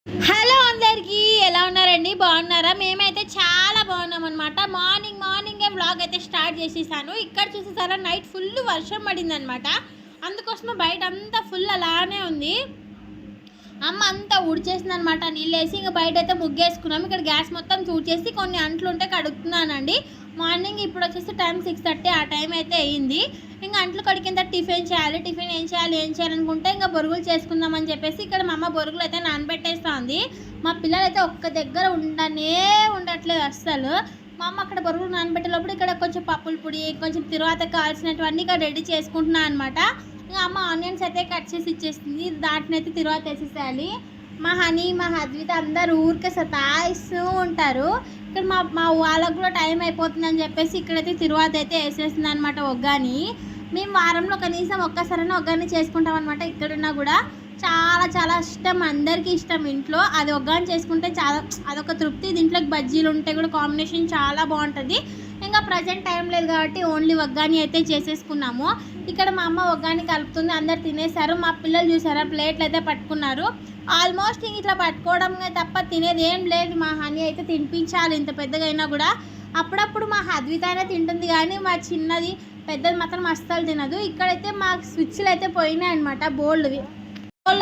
Hello అందరికీ ఎలా ఉన్నారండి? బాగున్నారా? మేమైతే చాలా బాగున్నాం అనమాట. మార్నింగే వ్లాగ్ అయితే స్టార్ట్ చేసేసాను. ఇక్కడ చూసేసారా నైట్ ఫుల్ వర్షం పడిందనమాట. అందుకోసమే బయట అంతా ఫుల్ అలానే ఉంది. అమ్మ అంతా ఉడిచేసింది అనమాట నీళ్ళు వేసి. ఇంకా బయట అయితే ముగ్గేసుకున్నాం. ఇక్కడ గ్యాస్ మొత్తం చూచేసి కొన్ని అంట్లు ఉంటే కడుగుతున్నానండి. మార్నింగ్ ఇప్పుడు వచ్చేసి టైం 6:30 ఆ టైం అయితే అయ్యింది. ఇంకా అంట్లు కడిగిన టిఫిన్ చేయాలి. టిఫిన్ ఏం చేయాలనుకుంటే ఇంకా బొరుగులు చేసుకుందామని చెప్పేసి ఇక్కడ మా అమ్మ బొరుగులు అయితే నానబెట్టేస్తుంది. మా పిల్లలు అయితే ఒక్క దగ్గర ఉండట్లేదు అస్సలు. మా అమ్మ అక్కడ బొరుగులు నానబెట్టేటప్పుడు ఇక్కడ కొంచెం పప్పుల పొడి, కొంచెం తర్వాత కావాల్సినటువన్నీ ఇక్కడ రెడీ చేసుకుంటున్నాను అనమాట. ఇంకా అమ్మ ఆనియన్స్ అయితే కట్ చేసి ఇచ్చేస్తుంది. దాంట్లో అయితే తిరువాత వేసేసేయాలి. మా హనీ, మా హద్విత అందరు ఊరికే సతాయిస్తూ ఉంటారు. ఇక్కడ మా వాళ్ళకు కూడా టైం అయిపోతుందని చెప్పేసి ఇక్కడైతే తిరువాత అయితే వేసేస్తుంది అనమాట. ఒగ్గాని మేము వారంలో కనీసం ఒక్కసారైనా ఒగ్గాని చేసుకుంటాం అనమాట. ఇక్కడున్నా కూడా చాలా చాలా ఇష్టం, అందరికీ ఇష్టం. ఇంట్లో అది ఒగ్గాని చేసుకుంటే చాలా అదొక తృప్తి. దీంట్లోకి బజ్జీలు ఉంటే కూడా కాంబినేషన్ చాలా బాగుంటుంది. ఇంకా ప్రజెంట్ టైం లేదు కాబట్టి ఓన్లీ ఒగ్గాని అయితే చేసేసుకున్నాము. ఇక్కడ మా అమ్మ ఒగ్గాని కలుపుతుంది. అందరు తినేశారు. మా పిల్లలు చూసారా ప్లేట్లు అయితే పట్టుకున్నారు. ఆల్మోస్ట్ ఇంక ఇట్లా పట్టుకోవడమే తప్ప తినేది ఏం లేదు. మా హనీ అయితే తినిపించాలి ఇంత పెద్దగా అయినా కూడా. అప్పుడప్పుడు మా హద్విత అయినా తింటుంది కానీ మా చిన్నది పెద్దది మాత్రం అస్సలు తినదు. ఇక్కడైతే మా స్విచ్లు అయితే పోయినాయి అనమాట. బోళ్ళు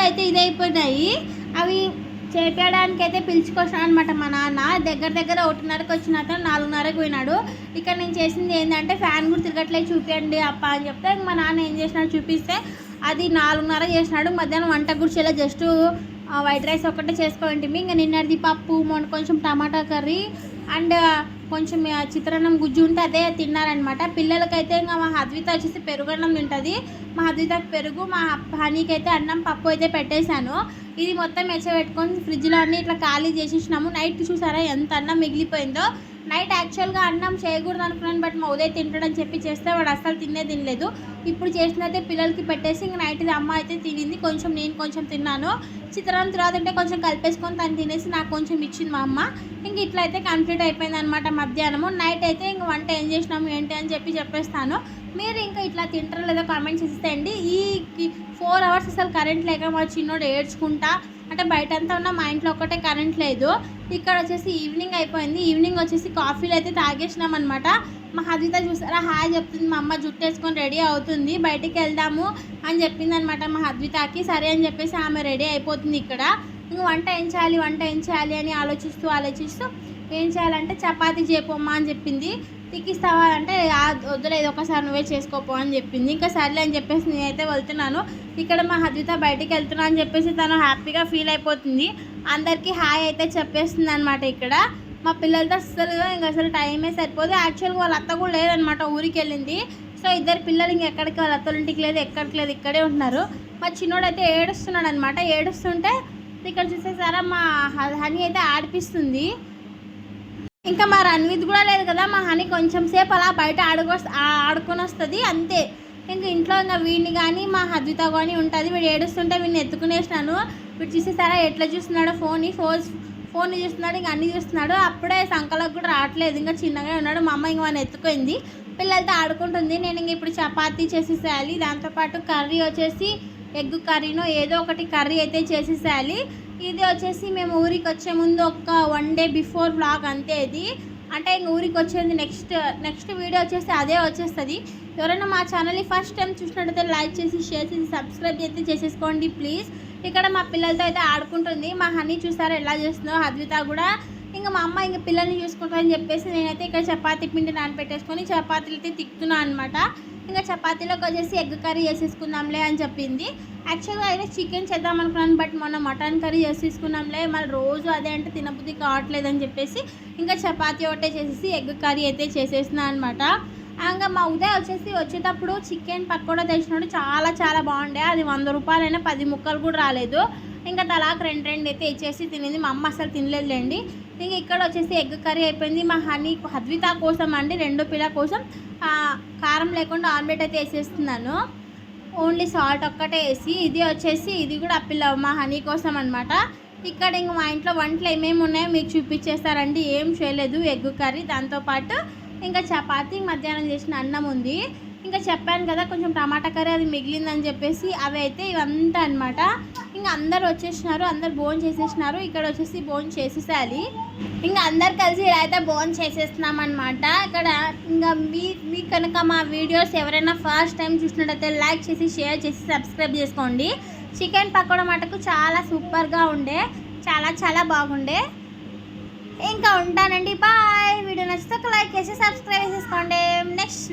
అయితే ఇదైపోయినాయి. అవి చేపించడానికి అయితే పిలుచుకొచ్చాను అనమాట మా నాన్న. దగ్గర 1:30కి వచ్చిన అతను 4:30కి పోయినాడు. ఇక్కడ నేను చేసింది ఏంటంటే ఫ్యాన్ కూడా తిరగట్లేదు చూపించండి అప్ప అని చెప్తే మా నాన్న ఏం చేసినాడు చూపిస్తే అది 4:30 చేసినాడు. మధ్యాహ్నం వంట కూడా చేయలేదు, జస్ట్ వైట్ రైస్ ఒక్కటే చేసుకోండి. ఇంకా నిన్నటిది పప్పు, మొన్న కొంచెం టమాటా కర్రీ అండ్ కొంచెం చిత్రాన్నం గుజ్జు ఉంటే అదే తిన్నారనమాట. పిల్లలకైతే ఇంకా మా హద్విత వచ్చేసి పెరుగన్నం తింటుంది. మా హద్వితకు పెరుగు, మా హనీకి అయితే అన్నం పప్పు అయితే పెట్టేశాను. ఇది మొత్తం పెట్టుకొని ఫ్రిడ్జ్లో అన్నీ ఇట్లా ఖాళీ చేసేసినాము. నైట్ చూసారా ఎంత అన్నం మిగిలిపోయిందో. నైట్ యాక్చువల్గా అన్నం చేయకూడదు అనుకున్నాను, బట్ మా ఉదయం తింటాడని చెప్పి చేస్తే వాడు అస్సలు తినలేదు. ఇప్పుడు చేసినైతే పిల్లలకి పెట్టేసి ఇంక నైట్ అమ్మ అయితే తినింది, కొంచెం నేను కొంచెం తిన్నాను. చిత్రాన్నం తర్వాత అంటే కొంచెం కలిపేసుకొని తను తినేసి నాకు కొంచెం ఇచ్చింది మా అమ్మ. ఇంక ఇట్లా అయితే కంప్లీట్ అయిపోయింది అనమాట మధ్యాహ్నము. నైట్ అయితే ఇంక వంట ఏం చేసినాము ఏంటి అని చెప్పేస్తాను. మీరు ఇంకా ఇట్లా తింటారో లేదో కామెంట్ చేసేయండి. ఈ 4 అవర్స్ అసలు కరెంట్ లేక మా చిన్నోడు ఏడ్చుకుంటా అంటే బయటంతా ఉన్న మా ఇంట్లో ఒక్కటే కరెంట్ లేదు. ఇక్కడ వచ్చేసి ఈవినింగ్ అయిపోయింది. ఈవినింగ్ వచ్చేసి కాఫీలు అయితే తాగేసినాం అనమాట. మా హద్విత చూసారా హాయ్ చెప్తుంది. మా అమ్మ జుట్టు వేసుకొని రెడీ అవుతుంది, బయటికి వెళ్దాము అని చెప్పింది అనమాట మా హద్వితకి. సరే అని చెప్పేసి ఆమె రెడీ అయిపోతుంది. ఇక్కడ ఇంక వంట ఏం చేయాలి అని ఆలోచిస్తూ ఏం చేయాలంటే చపాతీ చేయపోమ్మా అని చెప్పింది. తిక్కిస్తావా అంటే వద్దులేదు ఒకసారి నువ్వే చేసుకోపో అని చెప్పింది. ఇంకా సర్లే అని చెప్పేసి నేనైతే వెళ్తున్నాను. ఇక్కడ మా హద్విత బయటికి వెళ్తున్నా అని చెప్పేసి తను హ్యాపీగా ఫీల్ అయిపోతుంది. అందరికీ హాయ్ అయితే చెప్పేస్తుంది అనమాట. ఇక్కడ మా పిల్లలతో అసలు టైమే సరిపోదు. యాక్చువల్గా వాళ్ళ అత్త కూడా లేదనమాట, ఊరికి వెళ్ళింది. సో ఇద్దరు పిల్లలు ఇంకెక్కడికి వాళ్ళ అత్తల ఇంటికి లేదు, ఎక్కడికి లేదు, ఇక్కడే ఉంటున్నారు. మా చిన్నోడు అయితే ఏడుస్తున్నాడు అనమాట. ఏడుస్తుంటే ఇక్కడ చూసేసారా మా హనీ అయితే ఆడిపిస్తుంది. ఇంకా మా రణ్విత్ కూడా లేదు కదా, మా హనీ కొంచెం సేపు అలా బయట ఆడుకొని వస్తుంది అంతే. ఇంకా ఇంట్లో ఇంకా వీడిని కానీ మా హద్విత కానీ ఉంటుంది. వీడు ఏడుస్తుంటే వీడిని ఎత్తుకునేసినాను. వీడు చూసేసారా ఎట్లా చూస్తున్నాడో ఫోన్ చూస్తున్నాడు, ఇంకా అన్నీ చూస్తున్నాడు. అప్పుడే సంకలకు కూడా రావట్లేదు, ఇంకా చిన్నగా ఉన్నాడు. మా అమ్మ ఇంక వాడిని ఎత్తుకుంది, పిల్లలతో ఆడుకుంటుంది. నేను ఇంక ఇప్పుడు చపాతీ చేసేసేయాలి. దాంతోపాటు కర్రీ వచ్చేసి ఎగ్ కర్రీనో ఏదో ఒకటి కర్రీ అయితే చేసేసేయాలి. ఇది వచ్చేసి మేము ఊరికి వచ్చే ముందు ఒక 1 డే బిఫోర్ వ్లాగ్ అంతే. ఇది అంటే ఇంక ఊరికి వచ్చేది నెక్స్ట్ వీడియో వచ్చేసి అదే వచ్చేస్తుంది. ఎవరైనా మా ఛానల్ని ఫస్ట్ టైం చూసినట్టయితే లైక్ చేసి షేర్ చేసి సబ్స్క్రైబ్ అయితే చేసేసుకోండి ప్లీజ్. ఇక్కడ మా పిల్లలతో అయితే ఆడుకుంటుంది. మా హనీ చూసారా ఎలా చేస్తుందో, హద్విత కూడా. ఇంకా మా అమ్మ ఇంకా పిల్లల్ని చూసుకుంటారని చెప్పేసి నేనైతే ఇక్కడ చపాతీ పిండి నానబెట్టేసుకొని చపాతీలు అయితే తిక్కుతున్నాను అనమాట. ఇంకా చపాతీలోకి వచ్చేసి ఎగ్ కర్రీ చేసేసుకుందాంలే అని చెప్పింది. యాక్చువల్గా అయితే చికెన్ చేద్దాం అనుకున్నాను, బట్ మొన్న మటన్ కర్రీ చేసేసుకున్నాంలే, మళ్ళీ రోజు అదే అంటే తినబుద్ధి కావట్లేదని చెప్పేసి ఇంకా చపాతీ ఒకటే చేసేసి ఎగ్ కర్రీ అయితే చేసేసినా అనమాట. ఇంకా మా ఉదయం వచ్చేటప్పుడు చికెన్ పకోడా తెచ్చినాడు, చాలా చాలా బాగుండే. అది 100 రూపాయలైనా 10 ముక్కలు కూడా రాలేదు. ఇంకా తలాకు 2 అయితే ఇచ్చేసి తినింది. మా అమ్మ అసలు తినలేదులేండి. ఇంక ఇక్కడ వచ్చేసి ఎగ్ కర్రీ అయిపోయింది. మా హద్విత కోసం అండి, 2 పిల్లల కోసం కారం లేకుండా ఆమ్లెట్ అయితే వేసేస్తున్నాను. ఓన్లీ సాల్ట్ ఒక్కటే వేసి. ఇది కూడా మా హనీ కోసం అనమాట. ఇక్కడ ఇంక మా ఇంట్లో వంటలు ఏమేమి ఉన్నాయో మీకు చూపించేస్తారండి. ఏం చేయలేదు, ఎగ్ కర్రీ, దాంతోపాటు ఇంకా చపాతీ, మధ్యాహ్నం చేసిన అన్నం ఉంది. ఇంకా చెప్పాను కదా కొంచెం టమాటా కర్రీ అది మిగిలిందని చెప్పేసి అవి అయితే ఇవంతా అనమాట. ఇంకా అందరు వచ్చేసినారు, అందరు భోజనం చేసేసినారు. ఇక్కడ వచ్చేసి భోజనం చేసేసాలి. ఇంకా అందరు కలిసి ఇలా అయితే భోజనం చేసేస్తున్నాం అనమాట. ఇక్కడ ఇంకా మీ కనుక మా వీడియోస్ ఎవరైనా ఫస్ట్ టైం చూసినట్టయితే లైక్ చేసి షేర్ చేసి సబ్స్క్రైబ్ చేసుకోండి. చికెన్ పకోడా మటుకు చాలా సూపర్గా ఉండే, చాలా బాగుండే. ఇంకా ఉంటానండి, బాయ్. వీడియో నచ్చితే ఒక లైక్ చేసి సబ్స్క్రైబ్ చేసుకోండి. నెక్స్ట్